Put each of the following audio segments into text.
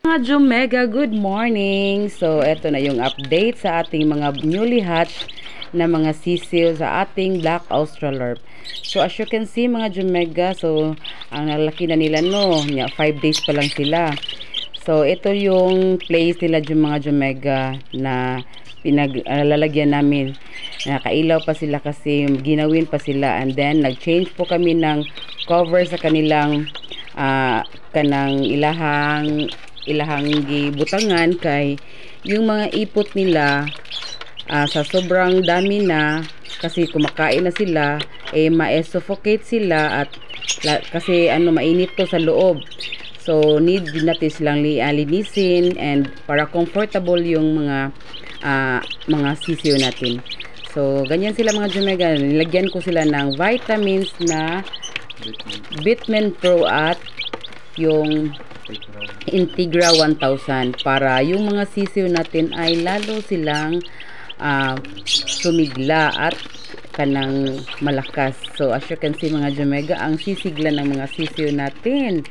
Mga Jomega, good morning! So, eto na yung update sa ating mga newly hatched na mga sisiw sa ating Black Australorp. So, as you can see mga Jomega, so, ang lalaki na nila no, 5 days pa lang sila. So, ito yung place nila yung mga Jomega na pinaglalagyan namin. Nakailaw pa sila kasi ginawin pa sila, and then nag-change po kami ng cover sa kanilang kanang ilahang gibutangan kay yung mga ipot nila sa sobrang dami na kasi kumakain na sila ma-suffocate sila at kasi mainit to sa loob, so need natin silang linisin and para comfortable yung mga sisiyo natin. So ganyan sila mga Jomega, nilagyan ko sila ng vitamins na Bitmin Pro at yung Integra 1000 para yung mga sisiw natin ay lalo silang sumigla at kanang malakas. So as you can see mga Jomega, ang sisigla ng mga sisiw natin.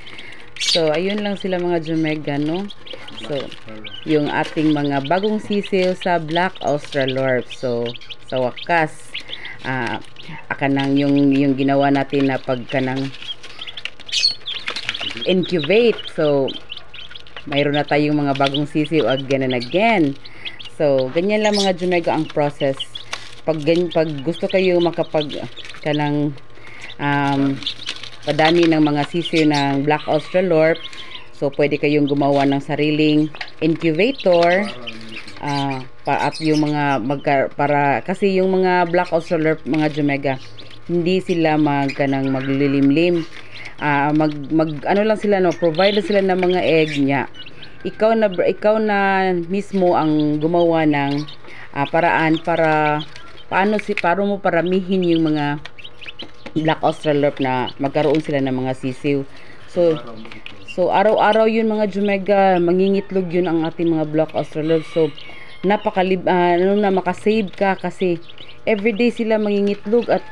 So ayun lang sila mga Jomega, no. So yung ating mga bagong sisiw sa Black Australorp. So sa wakas kanang yung ginawa natin na pagkanang incubate. So mayroon na tayong mga bagong sisiw again and again. So ganyan lang mga Jomega ang process. Pag gusto kayo makapag kanang padami ng mga sisiw ng Black Australorp, so pwede kayong gumawa ng sariling incubator at yung mga para kasi yung mga Black Australorp mga Jomega, hindi sila maglilimlim. Ano lang sila, no, provide sila ng mga egg niya. Ikaw na mismo ang gumawa ng paraan para paano mo paramihin yung mga Black Australorp na magkaroon sila ng mga sisiw. So araw-araw yun mga Jomega, mangingitlog yun ang ating mga Black Australorp. So makasave ka kasi everyday sila mangingitlog at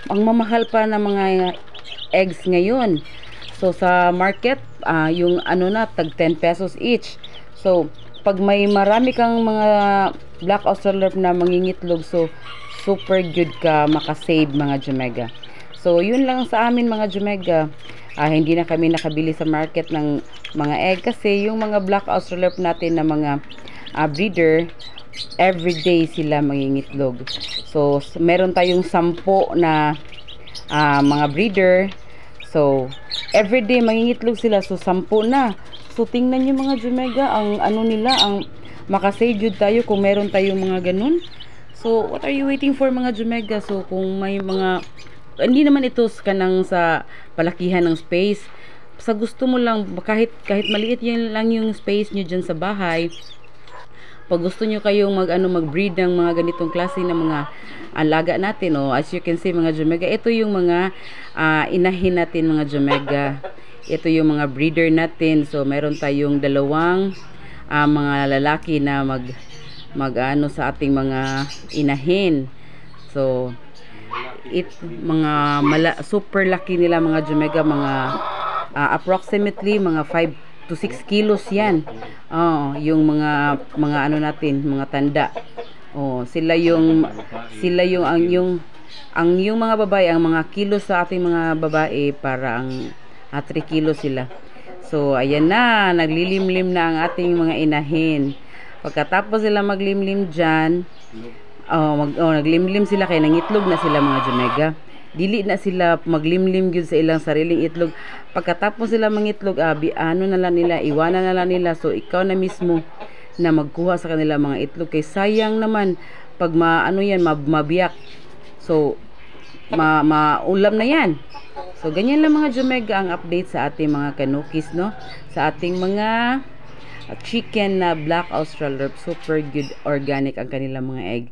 ang mamahal pa ng mga eggs ngayon. So sa market yung tag 10 pesos each. So pag may marami kang mga Black Australorp na mangingitlog, so super good ka makasave mga Jomega. So yun lang sa amin mga Jomega. Hindi na kami nakabili sa market ng mga egg kasi yung mga Black Australorp natin na mga breeder, everyday sila mangingitlog. So meron tayong 10 na mga breeder. So everyday mangingitlog sila, so 10 na. So tingnan nyo mga Jomega, ang nila, ang makasave jud tayo kung meron tayong mga ganun. So what are you waiting for mga Jomega? So kung may mga, hindi naman ito kanang sa palakihan ng space, sa gusto mo lang, kahit maliit yan lang yung space nyo dyan sa bahay. Pag gusto nyo kayong mag-breed ng mga ganitong klase ng mga alaga natin, as you can see mga Jomega, ito yung mga inahin natin mga Jomega. Ito yung mga breeder natin. So meron tayong dalawang mga lalaki na sa ating mga inahin. So super laki nila mga Jomega, mga approximately mga 5 to 6 kilos yan. Yung mga natin, mga tanda. Sila yung mga babae, ang mga kilos sa ating mga babae para ang 3 kilos sila. So ayan na, naglilimlim na ang ating mga inahin. Pagkatapos sila maglimlim dyan, naglimlim sila kaya nangitlog na sila mga Jomega. Dili na sila maglimlim gyud sa ilang sariling itlog. Pagkatapos sila mangitlog, iwanan na lang nila. So ikaw na mismo na magkuha sa kanila mga itlog kay sayang naman pag mabiyak. So maulam na yan. So ganyan lang mga Jomega ang update sa ating mga kanukis, no, sa ating mga chicken na Black Australorp. Super good organic ang kanilang mga egg.